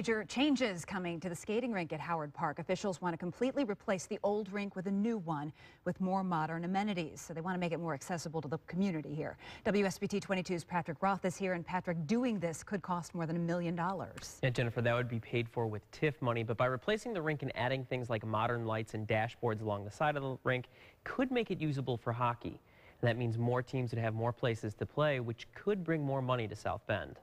Major changes coming to the skating rink at Howard Park. Officials want to completely replace the old rink with a new one with more modern amenities. So they want to make it more accessible to the community here. WSBT-22's Patrick Roth is here, and Patrick, doing this could cost more than $1 million. Yeah, Jennifer, that would be paid for with TIF money, but by replacing the rink and adding things like modern lights and dashboards along the side of the rink could make it usable for hockey. And that means more teams would have more places to play, which could bring more money to South Bend.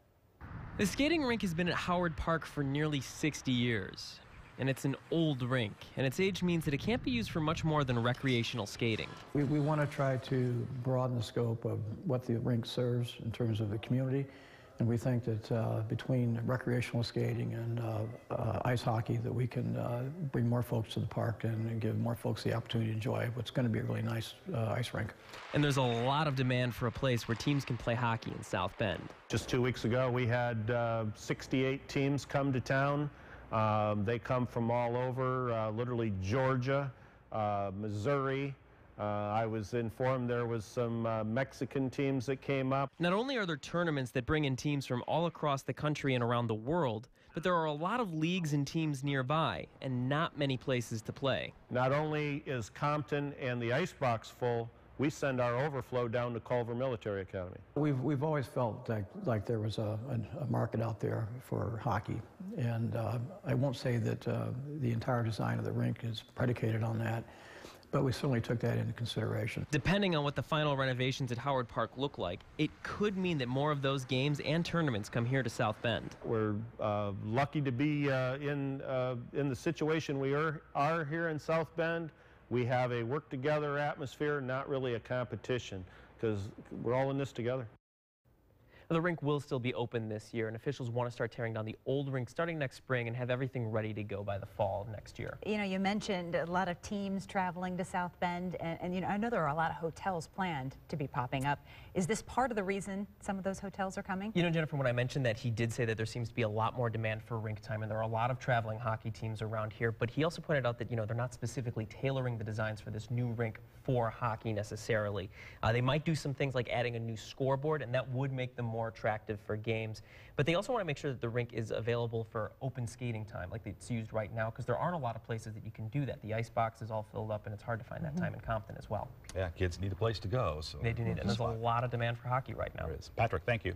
The skating rink has been at Howard Park for nearly 60 years, and it's an old rink, and its age means that it can't be used for much more than recreational skating. We want to try to broaden the scope of what the rink serves in terms of the community, and we think that between recreational skating and ice hockey that we can bring more folks to the park and give more folks the opportunity to enjoy what's going to be a really nice ice rink. And there's a lot of demand for a place where teams can play hockey in South Bend. Just 2 weeks ago, we had 68 teams come to town. They come from all over, literally Georgia, Missouri. I was informed there was some Mexican teams that came up. Not only are there tournaments that bring in teams from all across the country and around the world, but there are a lot of leagues and teams nearby and not many places to play. Not only is Compton and the Icebox full, we send our overflow down to Culver Military Academy. We've always felt like there was a market out there for hockey, and I won't say that the entire design of the rink is predicated on that, but we certainly took that into consideration. Depending on what the final renovations at Howard Park look like, it could mean that more of those games and tournaments come here to South Bend. We're lucky to be in the situation we are here in South Bend. We have a work-together atmosphere, not really a competition, because we're all in this together. The rink will still be open this year, and officials want to start tearing down the old rink starting next spring and have everything ready to go by the fall of next year. You know, you mentioned a lot of teams traveling to South Bend, and you know, I know there are a lot of hotels planned to be popping up. Is this part of the reason some of those hotels are coming? You know, Jennifer, when I mentioned that, he did say that there seems to be a lot more demand for rink time, and there are a lot of traveling hockey teams around here, but he also pointed out that, you know, they're not specifically tailoring the designs for this new rink for hockey necessarily. They might do some things like adding a new scoreboard, and that would make them more attractive for games, but they also want to make sure that the rink is available for open skating time like it's used right now, because there aren't a lot of places that you can do that. The ice box is all filled up, and it's hard to find that time in Compton as well. Yeah, kids need a place to go. So they do need it, and there's a lot of demand for hockey right now. There is. Patrick, thank you.